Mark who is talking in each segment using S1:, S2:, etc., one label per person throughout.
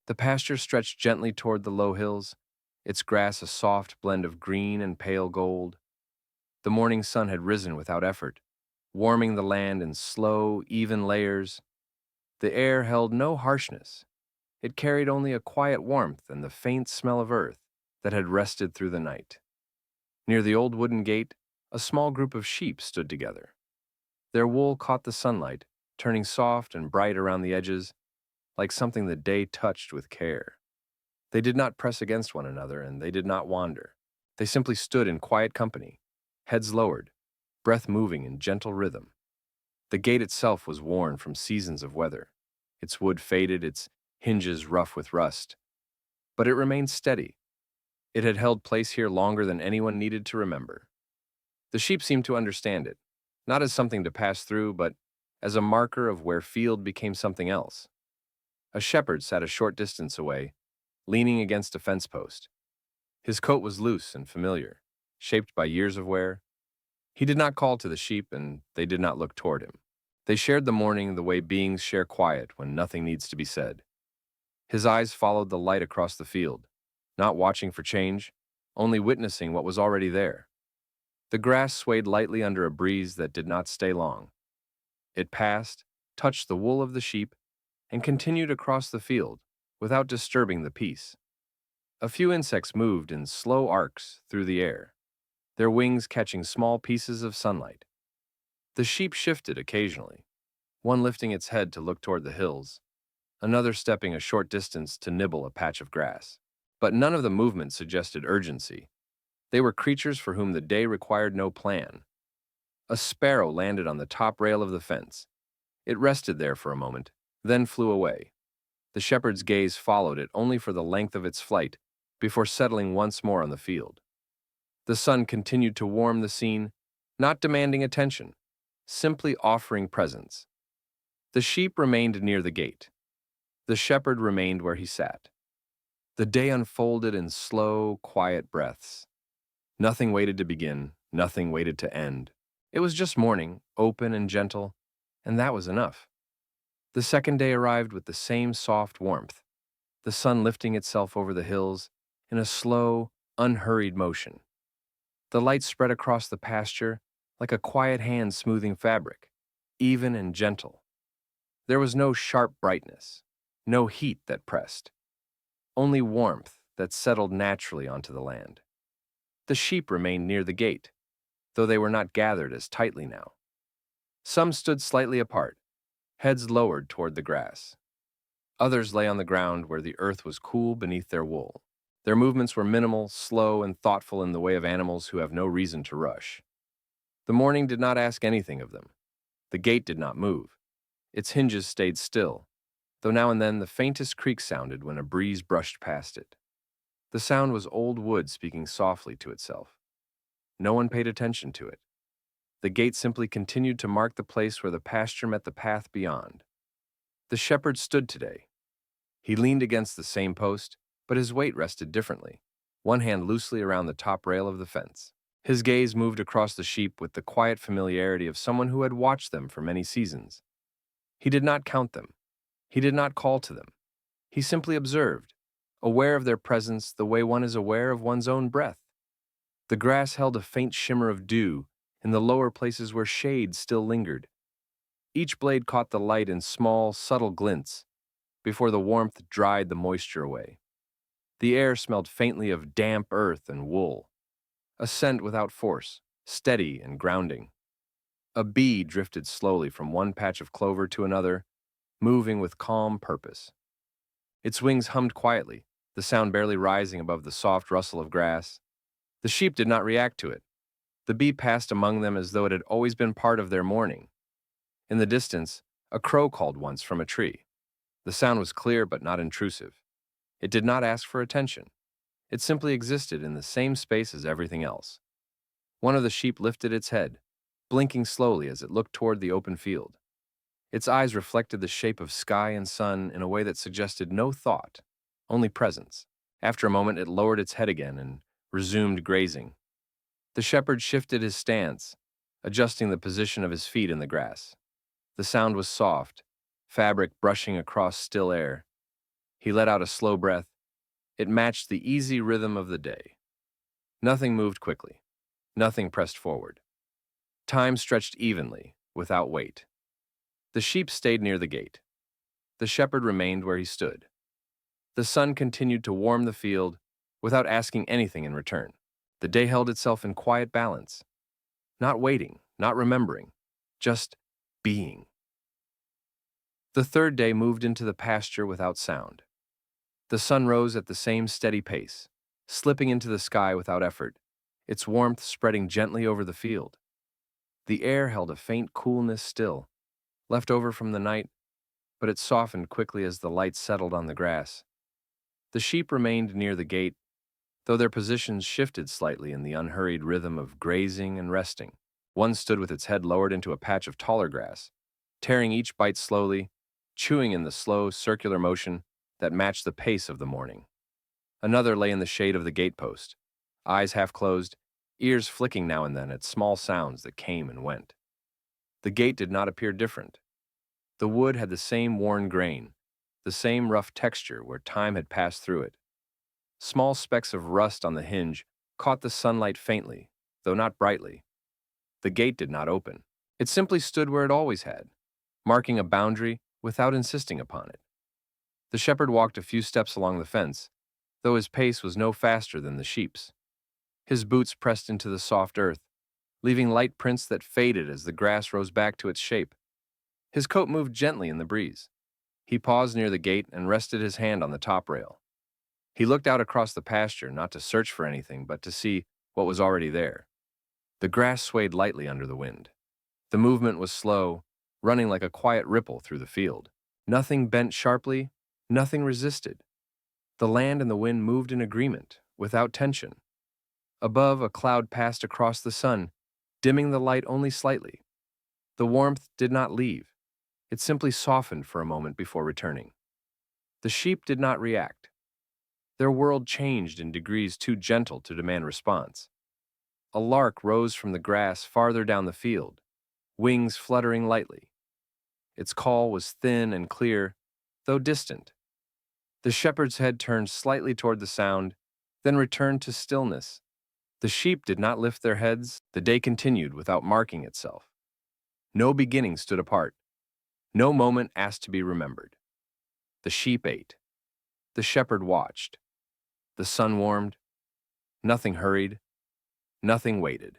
S1: The pasture stretched gently toward the low hills, its grass a soft blend of green and pale gold. The morning sun had risen without effort, warming the land in slow, even layers. The air held no harshness. It carried only a quiet warmth and the faint smell of earth that had rested through the night. Near the old wooden gate, a small group of sheep stood together. Their wool caught the sunlight, turning soft and bright around the edges, like something the day touched with care. They did not press against one another, and they did not wander. They simply stood in quiet company, heads lowered, breath moving in gentle rhythm. The gate itself was worn from seasons of weather, its wood faded, its hinges rough with rust. But it remained steady. It had held place here longer than anyone needed to remember. The sheep seemed to understand it, not as something to pass through, but as a marker of where field became something else. A shepherd sat a short distance away, leaning against a fence post. His coat was loose and familiar, shaped by years of wear. He did not call to the sheep, and they did not look toward him. They shared the morning the way beings share quiet when nothing needs to be said. His eyes followed the light across the field, not watching for change, only witnessing what was already there. The grass swayed lightly under a breeze that did not stay long. It passed, touched the wool of the sheep, and continued across the field without disturbing the peace. A few insects moved in slow arcs through the air, their wings catching small pieces of sunlight. The sheep shifted occasionally, one lifting its head to look toward the hills, another stepping a short distance to nibble a patch of grass. But none of the movements suggested urgency. They were creatures for whom the day required no plan. A sparrow landed on the top rail of the fence. It rested there for a moment, then flew away. The shepherd's gaze followed it only for the length of its flight, before settling once more on the field. The sun continued to warm the scene, not demanding attention, simply offering presence. The sheep remained near the gate. The shepherd remained where he sat. The day unfolded in slow, quiet breaths. Nothing waited to begin, nothing waited to end. It was just morning, open and gentle, and that was enough. The second day arrived with the same soft warmth, the sun lifting itself over the hills in a slow, unhurried motion. The light spread across the pasture like a quiet hand smoothing fabric, even and gentle. There was no sharp brightness, no heat that pressed, only warmth that settled naturally onto the land. The sheep remained near the gate, though they were not gathered as tightly now. Some stood slightly apart, heads lowered toward the grass. Others lay on the ground where the earth was cool beneath their wool. Their movements were minimal, slow, and thoughtful in the way of animals who have no reason to rush. The morning did not ask anything of them. The gate did not move. Its hinges stayed still, though now and then the faintest creak sounded when a breeze brushed past it. The sound was old wood speaking softly to itself. No one paid attention to it. The gate simply continued to mark the place where the pasture met the path beyond. The shepherd stood today. He leaned against the same post, but his weight rested differently, one hand loosely around the top rail of the fence. His gaze moved across the sheep with the quiet familiarity of someone who had watched them for many seasons. He did not count them. He did not call to them. He simply observed, aware of their presence the way one is aware of one's own breath. The grass held a faint shimmer of dew in the lower places where shade still lingered. Each blade caught the light in small, subtle glints before the warmth dried the moisture away. The air smelled faintly of damp earth and wool, a scent without force, steady and grounding. A bee drifted slowly from one patch of clover to another, moving with calm purpose. Its wings hummed quietly, the sound barely rising above the soft rustle of grass. The sheep did not react to it. The bee passed among them as though it had always been part of their morning. In the distance, a crow called once from a tree. The sound was clear but not intrusive. It did not ask for attention. It simply existed in the same space as everything else. One of the sheep lifted its head, blinking slowly as it looked toward the open field. Its eyes reflected the shape of sky and sun in a way that suggested no thought, only presence. After a moment, it lowered its head again and resumed grazing. The shepherd shifted his stance, adjusting the position of his feet in the grass. The sound was soft, fabric brushing across still air. He let out a slow breath. It matched the easy rhythm of the day. Nothing moved quickly. Nothing pressed forward. Time stretched evenly, without weight. The sheep stayed near the gate. The shepherd remained where he stood. The sun continued to warm the field without asking anything in return. The day held itself in quiet balance, not waiting, not remembering, just being. The third day moved into the pasture without sound. The sun rose at the same steady pace, slipping into the sky without effort, its warmth spreading gently over the field. The air held a faint coolness still, left over from the night, but it softened quickly as the light settled on the grass. The sheep remained near the gate, though their positions shifted slightly in the unhurried rhythm of grazing and resting. One stood with its head lowered into a patch of taller grass, tearing each bite slowly, chewing in the slow, circular motion that matched the pace of the morning. Another lay in the shade of the gatepost, eyes half closed, ears flicking now and then at small sounds that came and went. The gate did not appear different. The wood had the same worn grain, the same rough texture where time had passed through it. Small specks of rust on the hinge caught the sunlight faintly, though not brightly. The gate did not open. It simply stood where it always had, marking a boundary without insisting upon it. The shepherd walked a few steps along the fence, though his pace was no faster than the sheep's. His boots pressed into the soft earth, leaving light prints that faded as the grass rose back to its shape. His coat moved gently in the breeze. He paused near the gate and rested his hand on the top rail. He looked out across the pasture, not to search for anything, but to see what was already there. The grass swayed lightly under the wind. The movement was slow, running like a quiet ripple through the field. Nothing bent sharply, nothing resisted. The land and the wind moved in agreement, without tension. Above, a cloud passed across the sun, dimming the light only slightly. The warmth did not leave. It simply softened for a moment before returning. The sheep did not react. Their world changed in degrees too gentle to demand response. A lark rose from the grass farther down the field, wings fluttering lightly. Its call was thin and clear, though distant. The shepherd's head turned slightly toward the sound, then returned to stillness. The sheep did not lift their heads. The day continued without marking itself. No beginning stood apart. No moment asked to be remembered. The sheep ate. The shepherd watched. The sun warmed. Nothing hurried. Nothing waited.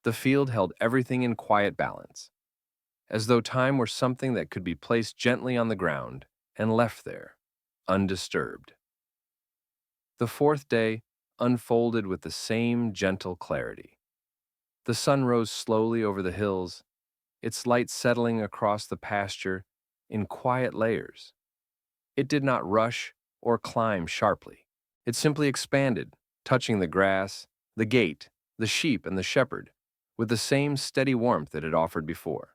S1: The field held everything in quiet balance, as though time were something that could be placed gently on the ground and left there, undisturbed. The fourth day unfolded with the same gentle clarity. The sun rose slowly over the hills, its light settling across the pasture in quiet layers. It did not rush or climb sharply. It simply expanded, touching the grass, the gate, the sheep, and the shepherd, with the same steady warmth it had offered before.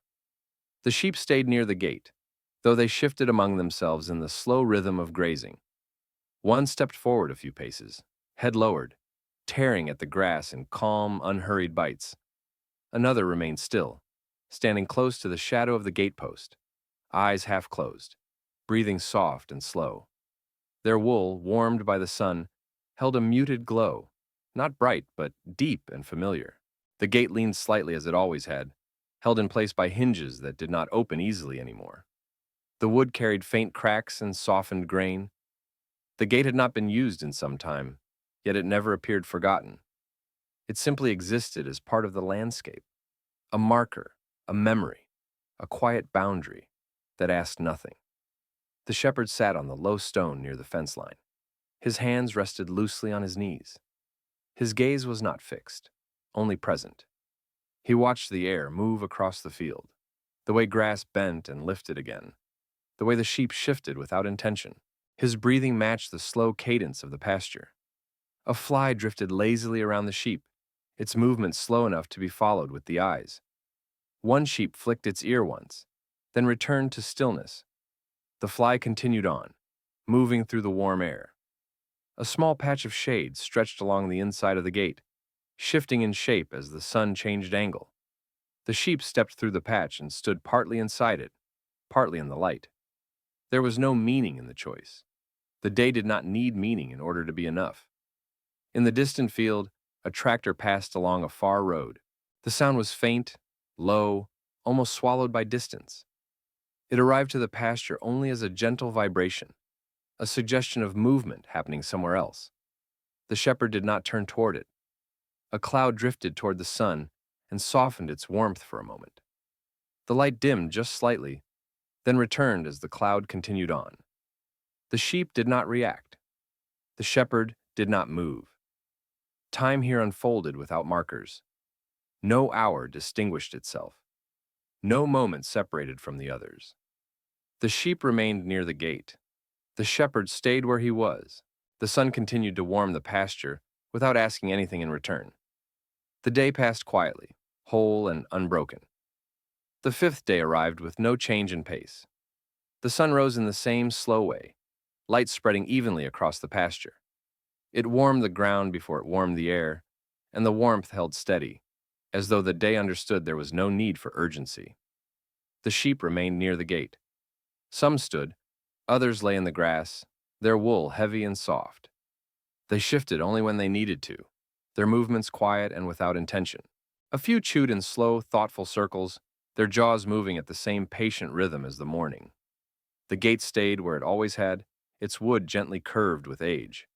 S1: The sheep stayed near the gate, though they shifted among themselves in the slow rhythm of grazing. One stepped forward a few paces, head lowered, tearing at the grass in calm, unhurried bites. Another remained still, standing close to the shadow of the gatepost, eyes half closed, breathing soft and slow. Their wool, warmed by the sun, held a muted glow, not bright, but deep and familiar. The gate leaned slightly as it always had, held in place by hinges that did not open easily anymore. The wood carried faint cracks and softened grain. The gate had not been used in some time, yet it never appeared forgotten. It simply existed as part of the landscape, a marker, a memory, a quiet boundary that asked nothing. The shepherd sat on the low stone near the fence line. His hands rested loosely on his knees. His gaze was not fixed, only present. He watched the air move across the field, the way grass bent and lifted again, the way the sheep shifted without intention. His breathing matched the slow cadence of the pasture. A fly drifted lazily around the sheep, its movement slow enough to be followed with the eyes. One sheep flicked its ear once, then returned to stillness. The fly continued on, moving through the warm air. A small patch of shade stretched along the inside of the gate, shifting in shape as the sun changed angle. The sheep stepped through the patch and stood partly inside it, partly in the light. There was no meaning in the choice. The day did not need meaning in order to be enough. In the distant field, a tractor passed along a far road. The sound was faint, low, almost swallowed by distance. It arrived to the pasture only as a gentle vibration, a suggestion of movement happening somewhere else. The shepherd did not turn toward it. A cloud drifted toward the sun and softened its warmth for a moment. The light dimmed just slightly, then returned as the cloud continued on. The sheep did not react. The shepherd did not move. Time here unfolded without markers. No hour distinguished itself. No moment separated from the others. The sheep remained near the gate. The shepherd stayed where he was. The sun continued to warm the pasture without asking anything in return. The day passed quietly, whole and unbroken. The fifth day arrived with no change in pace. The sun rose in the same slow way, light spreading evenly across the pasture. It warmed the ground before it warmed the air, and the warmth held steady, as though the day understood there was no need for urgency. The sheep remained near the gate. Some stood, others lay in the grass, their wool heavy and soft. They shifted only when they needed to, their movements quiet and without intention. A few chewed in slow, thoughtful circles, their jaws moving at the same patient rhythm as the morning. The gate stayed where it always had, its wood gently curved with age.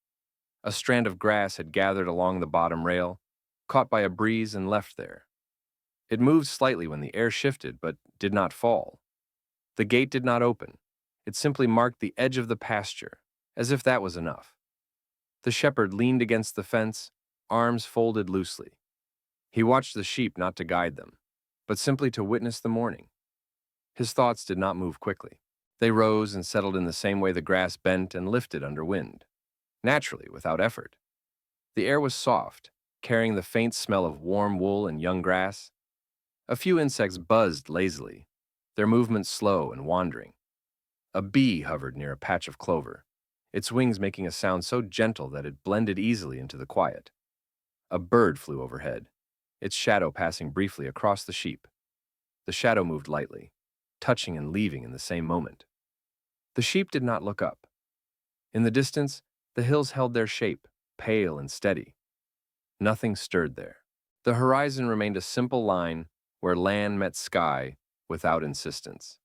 S1: A strand of grass had gathered along the bottom rail, caught by a breeze and left there. It moved slightly when the air shifted, but did not fall. The gate did not open. It simply marked the edge of the pasture, as if that was enough. The shepherd leaned against the fence, arms folded loosely. He watched the sheep not to guide them, but simply to witness the morning. His thoughts did not move quickly. They rose and settled in the same way the grass bent and lifted under wind, naturally, without effort. The air was soft, carrying the faint smell of warm wool and young grass. A few insects buzzed lazily, their movements slow and wandering. A bee hovered near a patch of clover, its wings making a sound so gentle that it blended easily into the quiet. A bird flew overhead, its shadow passing briefly across the sheep. The shadow moved lightly, touching and leaving in the same moment. The sheep did not look up. In the distance, the hills held their shape, pale and steady. Nothing stirred there. The horizon remained a simple line where land met sky without insistence.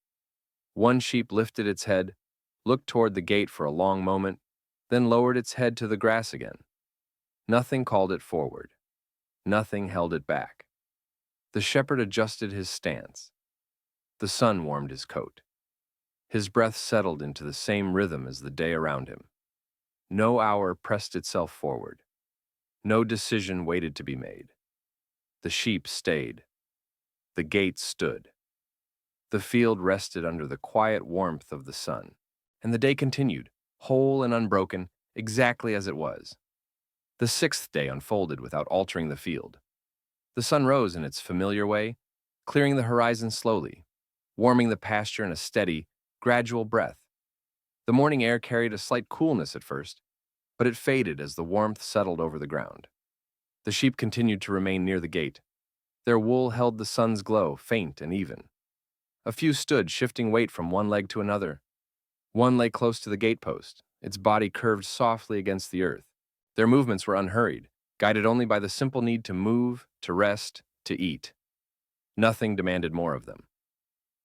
S1: One sheep lifted its head, looked toward the gate for a long moment, then lowered its head to the grass again. Nothing called it forward. Nothing held it back. The shepherd adjusted his stance. The sun warmed his coat. His breath settled into the same rhythm as the day around him. No hour pressed itself forward. No decision waited to be made. The sheep stayed. The gate stood. The field rested under the quiet warmth of the sun, and the day continued, whole and unbroken, exactly as it was. The sixth day unfolded without altering the field. The sun rose in its familiar way, clearing the horizon slowly, warming the pasture in a steady, gradual breath. The morning air carried a slight coolness at first, but it faded as the warmth settled over the ground. The sheep continued to remain near the gate. Their wool held the sun's glow, faint and even. A few stood, shifting weight from one leg to another. One lay close to the gatepost, its body curved softly against the earth. Their movements were unhurried, guided only by the simple need to move, to rest, to eat. Nothing demanded more of them.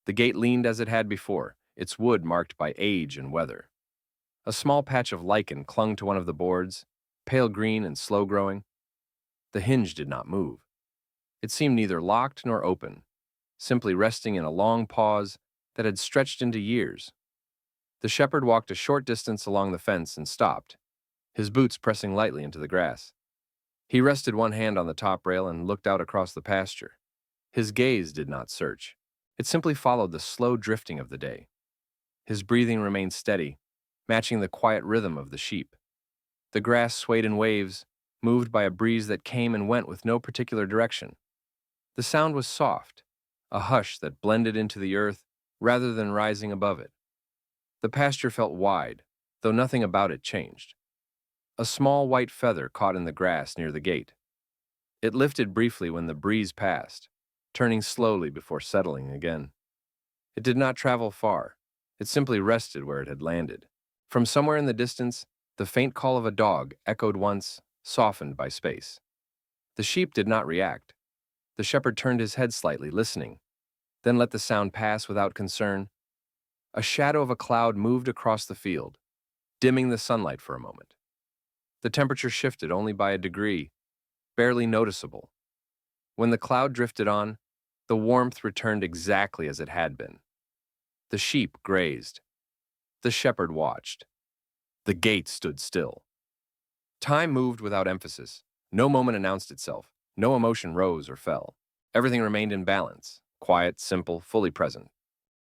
S1: The gate leaned as it had before, its wood marked by age and weather. A small patch of lichen clung to one of the boards, pale green and slow-growing. The hinge did not move. It seemed neither locked nor open, simply resting in a long pause that had stretched into years. The shepherd walked a short distance along the fence and stopped, his boots pressing lightly into the grass. He rested one hand on the top rail and looked out across the pasture. His gaze did not search. It simply followed the slow drifting of the day. His breathing remained steady, matching the quiet rhythm of the sheep. The grass swayed in waves, moved by a breeze that came and went with no particular direction. The sound was soft, a hush that blended into the earth rather than rising above it. The pasture felt wide, though nothing about it changed. A small white feather caught in the grass near the gate. It lifted briefly when the breeze passed, turning slowly before settling again. It did not travel far. It simply rested where it had landed. From somewhere in the distance, the faint call of a dog echoed once, softened by space. The sheep did not react. The shepherd turned his head slightly, listening, then let the sound pass without concern. A shadow of a cloud moved across the field, dimming the sunlight for a moment. The temperature shifted only by a degree, barely noticeable. When the cloud drifted on, the warmth returned exactly as it had been. The sheep grazed. The shepherd watched. The gate stood still. Time moved without emphasis. No moment announced itself. No emotion rose or fell. Everything remained in balance, quiet, simple, fully present.